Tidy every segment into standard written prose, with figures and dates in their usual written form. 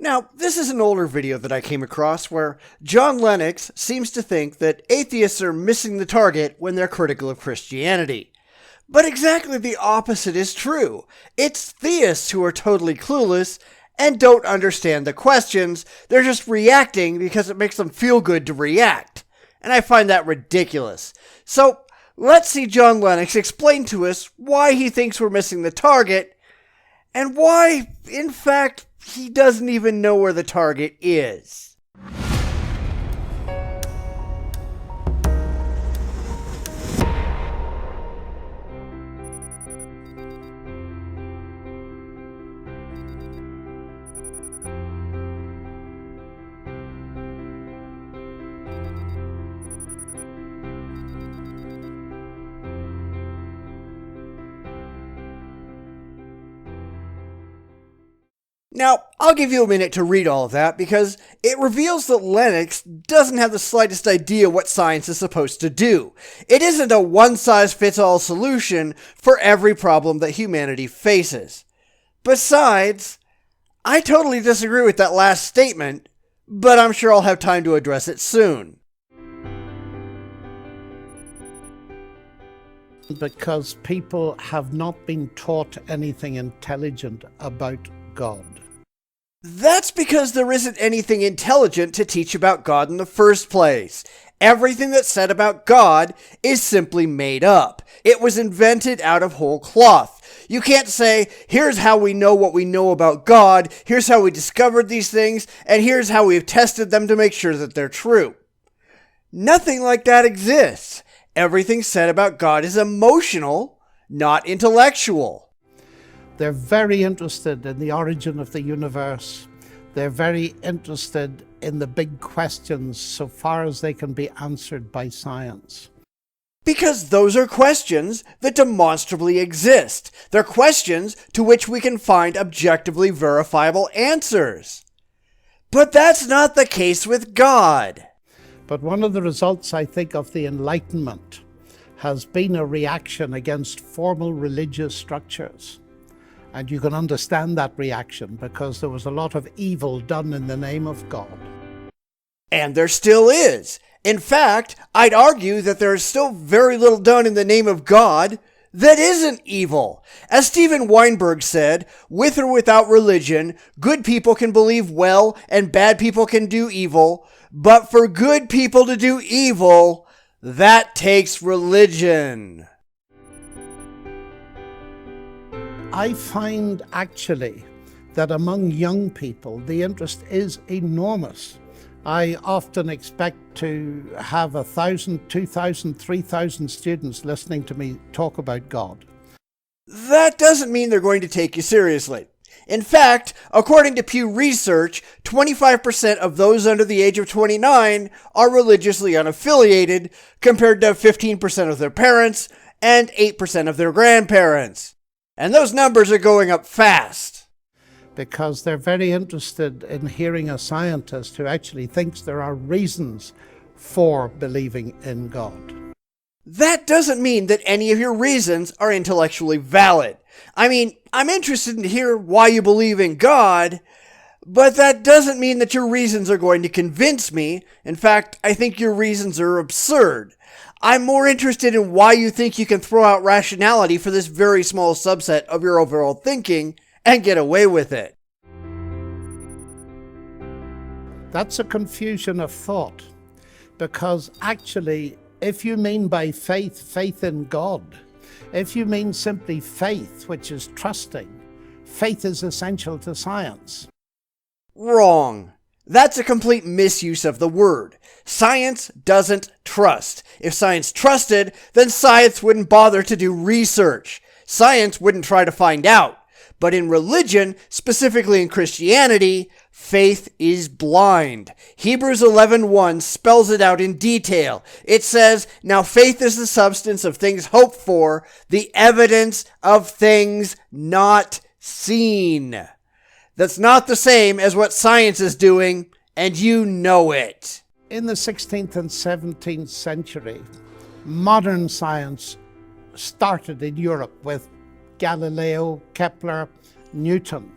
Now, this is an older video that I came across where John Lennox seems to think that atheists are missing the target when they're critical of Christianity. But exactly the opposite is true. It's theists who are totally clueless and don't understand the questions. They're just reacting because it makes them feel good to react. And I find that ridiculous. So, let's see John Lennox explain to us why he thinks we're missing the target and why, in fact, he doesn't even know where the target is. Now, I'll give you a minute to read all of that because it reveals that Lennox doesn't have the slightest idea what science is supposed to do. It isn't a one-size-fits-all solution for every problem that humanity faces. Besides, I totally disagree with that last statement, but I'm sure I'll have time to address it soon. Because people have not been taught anything intelligent about God. That's because there isn't anything intelligent to teach about God in the first place. Everything that's said about God is simply made up. It was invented out of whole cloth. You can't say, here's how we know what we know about God, here's how we discovered these things, and here's how we've tested them to make sure that they're true. Nothing like that exists. Everything said about God is emotional, not intellectual. They're very interested in the origin of the universe. They're very interested in the big questions so far as they can be answered by science. Because those are questions that demonstrably exist. They're questions to which we can find objectively verifiable answers. But that's not the case with God. But one of the results, I think, of the Enlightenment has been a reaction against formal religious structures. And you can understand that reaction because there was a lot of evil done in the name of God. And there still is. In fact, I'd argue that there is still very little done in the name of God that isn't evil. As Steven Weinberg said, with or without religion, good people can believe well and bad people can do evil. But for good people to do evil, that takes religion. I find actually that among young people, the interest is enormous. I often expect to have 1,000, 2,000, 3,000 students listening to me talk about God. That doesn't mean they're going to take you seriously. In fact, according to Pew Research, 25% of those under the age of 29 are religiously unaffiliated, compared to 15% of their parents and 8% of their grandparents. And those numbers are going up fast. Because they're very interested in hearing a scientist who actually thinks there are reasons for believing in God. That doesn't mean that any of your reasons are intellectually valid. I mean, I'm interested to hear why you believe in God, but that doesn't mean that your reasons are going to convince me. In fact, I think your reasons are absurd. I'm more interested in why you think you can throw out rationality for this very small subset of your overall thinking and get away with it. That's a confusion of thought, because actually, if you mean by faith, faith in God, if you mean simply faith, which is trusting, faith is essential to science. Wrong. That's a complete misuse of the word. Science doesn't trust. If science trusted, then science wouldn't bother to do research. Science wouldn't try to find out. But in religion, specifically in Christianity, faith is blind. Hebrews 11:1 spells it out in detail. It says, "Now faith is the substance of things hoped for, the evidence of things not seen." That's not the same as what science is doing, and you know it. In the 16th and 17th century, modern science started in Europe with Galileo, Kepler, Newton,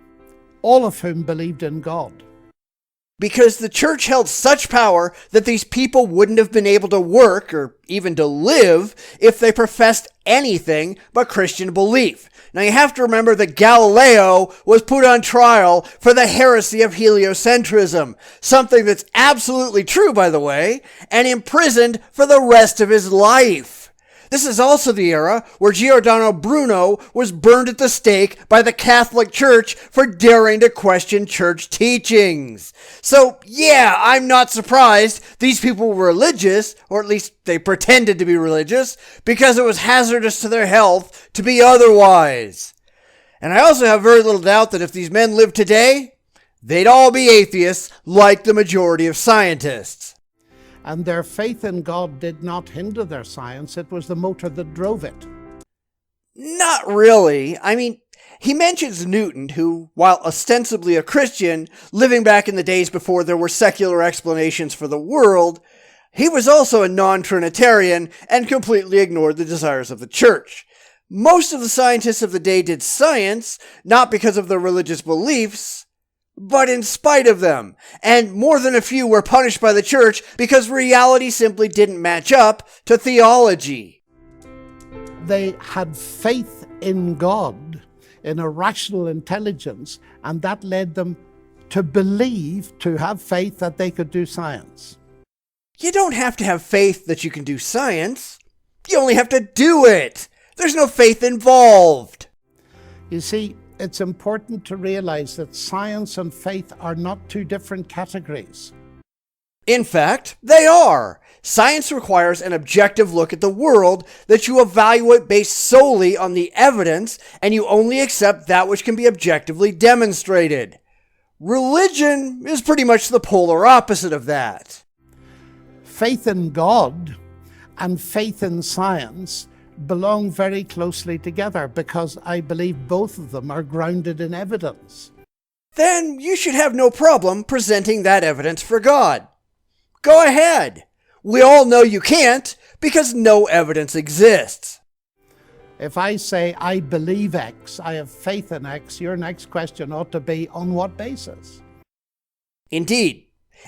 all of whom believed in God. because the church held such power that these people wouldn't have been able to work or even to live if they professed anything but Christian belief. Now you have to remember that Galileo was put on trial for the heresy of heliocentrism, something that's absolutely true, by the way, and imprisoned for the rest of his life. This is also the era where Giordano Bruno was burned at the stake by the Catholic Church for daring to question church teachings. So, yeah, I'm not surprised these people were religious, or at least they pretended to be religious, because it was hazardous to their health to be otherwise. And I also have very little doubt that if these men lived today, they'd all be atheists like the majority of scientists. And their faith in God did not hinder their science. It was the motor that drove it. Not really. I mean, he mentions Newton, who, while ostensibly a Christian, living back in the days before there were secular explanations for the world, he was also a non-Trinitarian and completely ignored the desires of the church. Most of the scientists of the day did science, not because of their religious beliefs, but in spite of them, and more than a few were punished by the church because reality simply didn't match up to theology. They had faith in God, in a rational intelligence, and that led them to believe, to have faith that they could do science. You don't have to have faith that you can do science. You only have to do it. There's no faith involved. You see, it's important to realize that science and faith are not two different categories. In fact, they are. Science requires an objective look at the world that you evaluate based solely on the evidence, and you only accept that which can be objectively demonstrated. Religion is pretty much the polar opposite of that. Faith in God and faith in science belong very closely together because I believe both of them are grounded in evidence. Then you should have no problem presenting that evidence for God. Go ahead. We all know you can't because no evidence exists. If I say I believe X, I have faith in X, your next question ought to be on what basis? Indeed.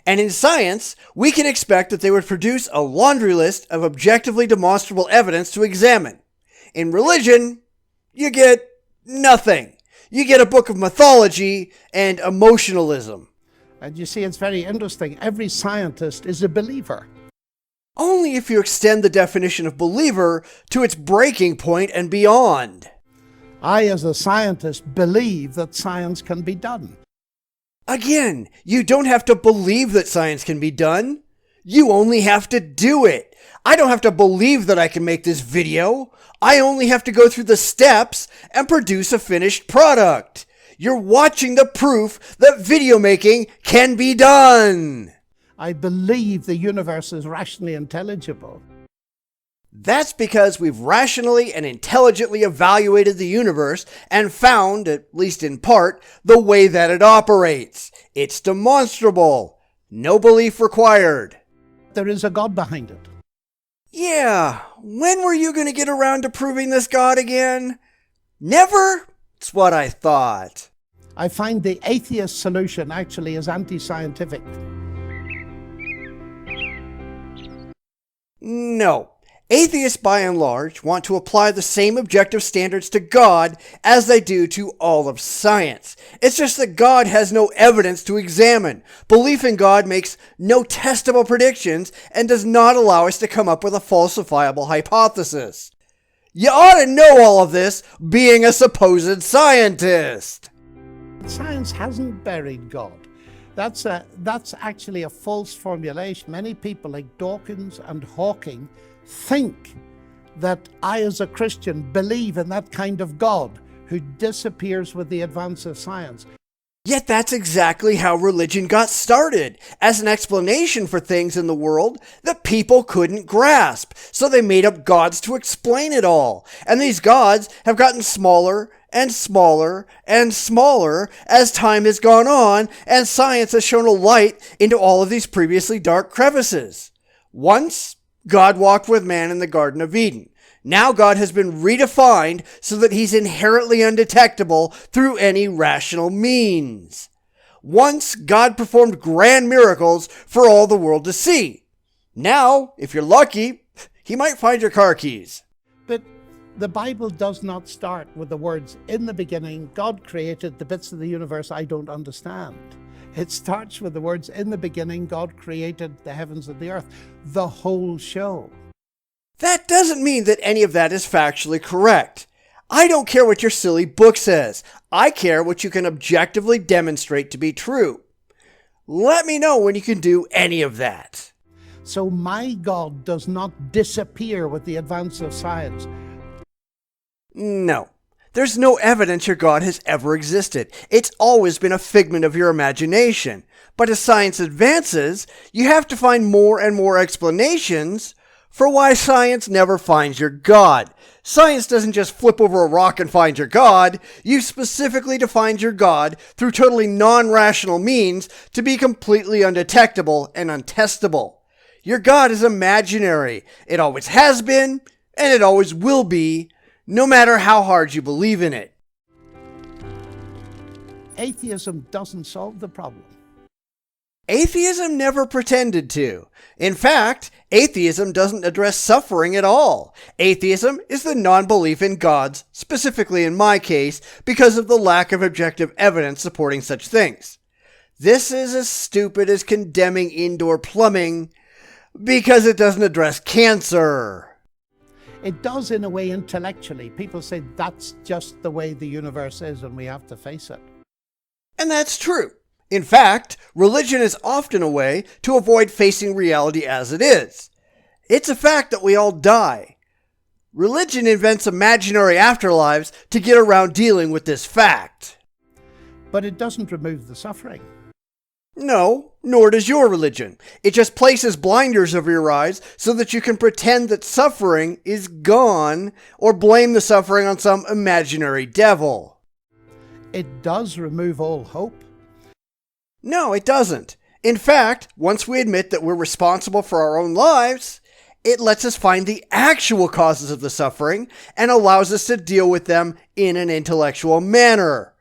And in science, we can expect that they would produce a laundry list of objectively demonstrable evidence to examine. In religion, you get nothing. You get a book of mythology and emotionalism. And you see, it's very interesting. Every scientist is a believer. Only if you extend the definition of believer to its breaking point and beyond. I, as a scientist, believe that science can be done. Again, you don't have to believe that science can be done. You only have to do it. I don't have to believe that I can make this video. I only have to go through the steps and produce a finished product. You're watching the proof that video making can be done. I believe the universe is rationally intelligible. That's because we've rationally and intelligently evaluated the universe and found, at least in part, the way that it operates. It's demonstrable. No belief required. There is a God behind it. Yeah, when were you going to get around to proving this God again? Never? It's what I thought. I find the atheist solution actually is anti-scientific. No. Atheists, by and large, want to apply the same objective standards to God as they do to all of science. It's just that God has no evidence to examine. Belief in God makes no testable predictions and does not allow us to come up with a falsifiable hypothesis. You ought to know all of this, being a supposed scientist. Science hasn't buried God. That's actually a false formulation. Many people like Dawkins and Hawking think that I, as a Christian, believe in that kind of God who disappears with the advance of science. Yet that's exactly how religion got started, as an explanation for things in the world that people couldn't grasp. So they made up gods to explain it all. And these gods have gotten smaller and smaller and smaller as time has gone on, and science has shown a light into all of these previously dark crevices. Once, God walked with man in the Garden of Eden. Now God has been redefined so that he's inherently undetectable through any rational means. Once, God performed grand miracles for all the world to see. Now, if you're lucky, he might find your car keys. But the Bible does not start with the words, "In the beginning, God created the bits of the universe I don't understand." It starts with the words, "In the beginning, God created the heavens and the earth," the whole show. That doesn't mean that any of that is factually correct. I don't care what your silly book says. I care what you can objectively demonstrate to be true. Let me know when you can do any of that. So my God does not disappear with the advance of science. No. There's no evidence your God has ever existed. It's always been a figment of your imagination. But as science advances, you have to find more and more explanations for why science never finds your God. Science doesn't just flip over a rock and find your God. You specifically defined your God through totally non-rational means to be completely undetectable and untestable. Your God is imaginary. It always has been, and it always will be, no matter how hard you believe in it. Atheism doesn't solve the problem. Atheism never pretended to. In fact, atheism doesn't address suffering at all. Atheism is the non-belief in gods, specifically in my case, because of the lack of objective evidence supporting such things. This is as stupid as condemning indoor plumbing because it doesn't address cancer. It does in a way intellectually. People say that's just the way the universe is and we have to face it. And that's true. In fact, religion is often a way to avoid facing reality as it is. It's a fact that we all die. Religion invents imaginary afterlives to get around dealing with this fact. But it doesn't remove the suffering. No, nor does your religion. It just places blinders over your eyes so that you can pretend that suffering is gone or blame the suffering on some imaginary devil. It does remove all hope. No, it doesn't. In fact, once we admit that we're responsible for our own lives, it lets us find the actual causes of the suffering and allows us to deal with them in an intellectual manner.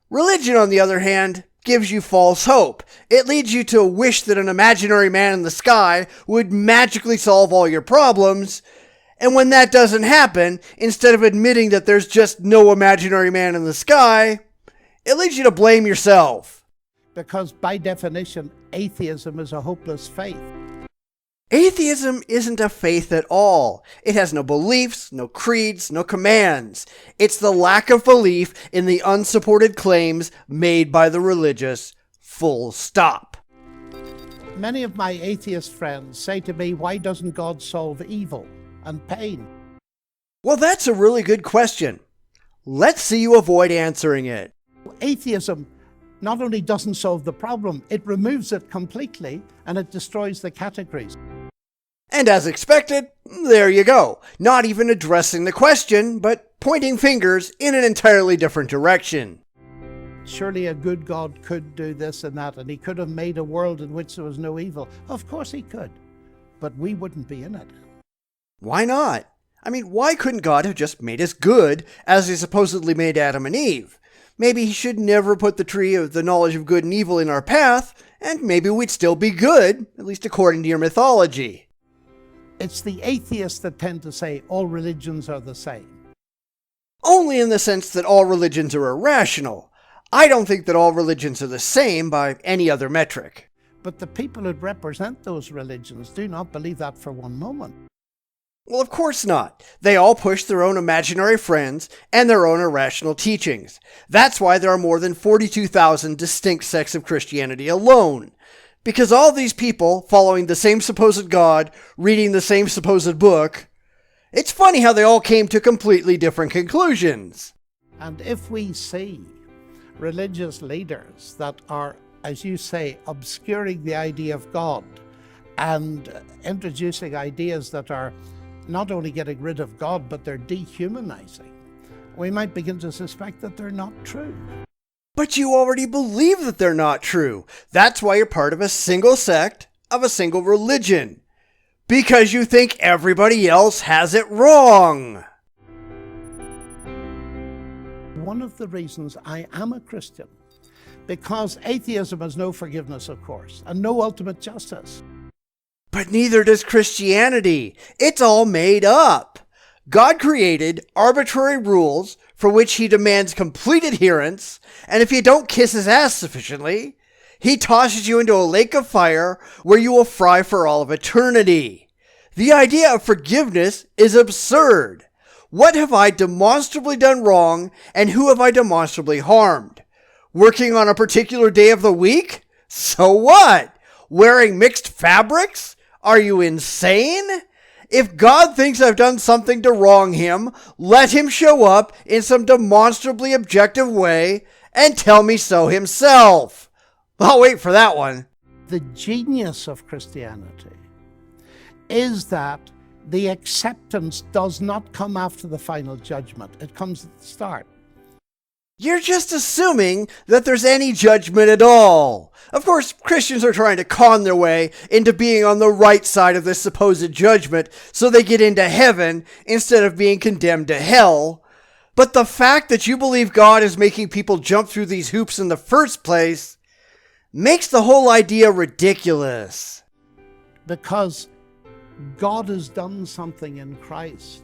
Religion, on the other hand, gives you false hope. It leads you to wish that an imaginary man in the sky would magically solve all your problems. And when that doesn't happen, instead of admitting that there's just no imaginary man in the sky, it leads you to blame yourself. Because by definition, atheism is a hopeless faith. Atheism isn't a faith at all. It has no beliefs, no creeds, no commands. It's the lack of belief in the unsupported claims made by the religious. Full stop. Many of my atheist friends say to me, why doesn't God solve evil and pain? Well, that's a really good question. Let's see you avoid answering it. Atheism not only doesn't solve the problem, it removes it completely and it destroys the categories. And as expected, there you go. Not even addressing the question, but pointing fingers in an entirely different direction. Surely a good God could do this and that, and he could have made a world in which there was no evil. Of course he could, but we wouldn't be in it. Why not? I mean, why couldn't God have just made us good as he supposedly made Adam and Eve? Maybe he should never put the tree of the knowledge of good and evil in our path, and maybe we'd still be good, at least according to your mythology. It's the atheists that tend to say all religions are the same. Only in the sense that all religions are irrational. I don't think that all religions are the same by any other metric. But the people who represent those religions do not believe that for one moment. Well, of course not. They all push their own imaginary friends and their own irrational teachings. That's why there are more than 42,000 distinct sects of Christianity alone. Because all these people, following the same supposed God, reading the same supposed book, it's funny how they all came to completely different conclusions. And if we see religious leaders that are, as you say, obscuring the idea of God and introducing ideas that are not only getting rid of God, but they're dehumanizing, we might begin to suspect that they're not true. But you already believe that they're not true. That's why you're part of a single sect of a single religion. Because you think everybody else has it wrong. One of the reasons I am a Christian, because atheism has no forgiveness, of course, and no ultimate justice. But neither does Christianity. It's all made up. God created arbitrary rules for which he demands complete adherence, and if you don't kiss his ass sufficiently, he tosses you into a lake of fire where you will fry for all of eternity. The idea of forgiveness is absurd. What have I demonstrably done wrong, and who have I demonstrably harmed? Working on a particular day of the week? So what? Wearing mixed fabrics? Are you insane? If God thinks I've done something to wrong him, let him show up in some demonstrably objective way and tell me so himself. I'll wait for that one. The genius of Christianity is that the acceptance does not come after the final judgment. It comes at the start. You're just assuming that there's any judgment at all. Of course, Christians are trying to con their way into being on the right side of this supposed judgment so they get into heaven instead of being condemned to hell. But the fact that you believe God is making people jump through these hoops in the first place makes the whole idea ridiculous. Because God has done something in Christ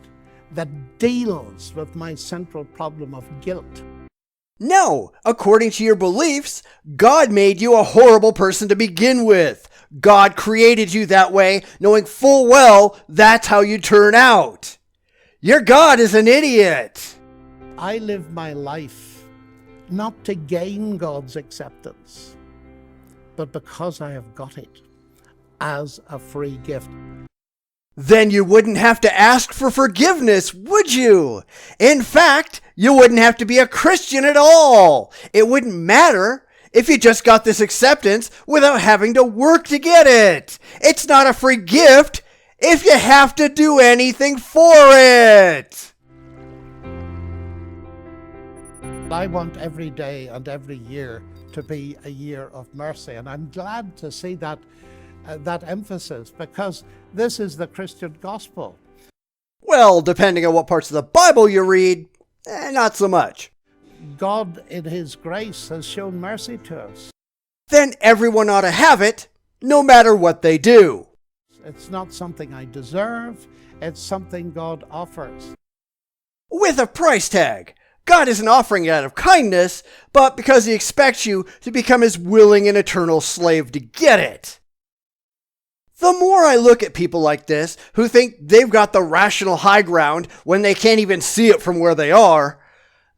that deals with my central problem of guilt. No, according to your beliefs, God made you a horrible person to begin with. God created you that way, knowing full well that's how you turn out. Your God is an idiot. I live my life not to gain God's acceptance, but because I have got it as a free gift. Then you wouldn't have to ask for forgiveness, would you? In fact, you wouldn't have to be a Christian at all. It wouldn't matter if you just got this acceptance without having to work to get it. It's not a free gift if you have to do anything for it. I want every day and every year to be a year of mercy, and I'm glad to see that emphasis, because this is the Christian gospel. Well, depending on what parts of the Bible you read, not so much. God, in his grace, has shown mercy to us. Then everyone ought to have it, no matter what they do. It's not something I deserve, it's something God offers. With a price tag. God isn't offering it out of kindness, but because he expects you to become his willing and eternal slave to get it. The more I look at people like this, who think they've got the rational high ground when they can't even see it from where they are,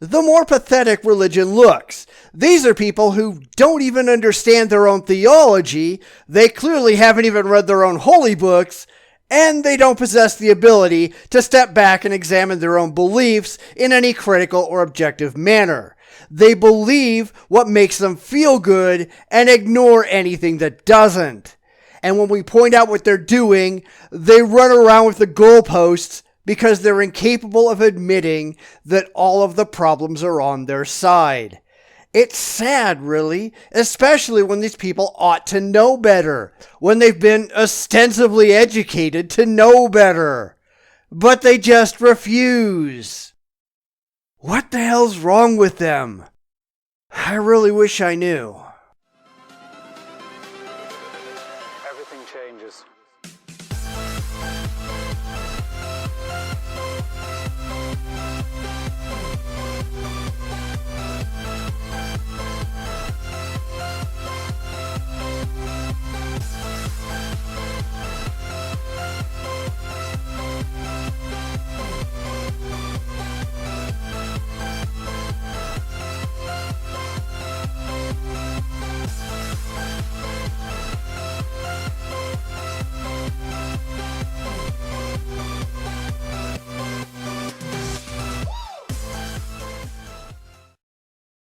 the more pathetic religion looks. These are people who don't even understand their own theology, they clearly haven't even read their own holy books, and they don't possess the ability to step back and examine their own beliefs in any critical or objective manner. They believe what makes them feel good and ignore anything that doesn't. And when we point out what they're doing, they run around with the goalposts because they're incapable of admitting that all of the problems are on their side. It's sad, really, especially when these people ought to know better, when they've been ostensibly educated to know better. But they just refuse. What the hell's wrong with them? I really wish I knew.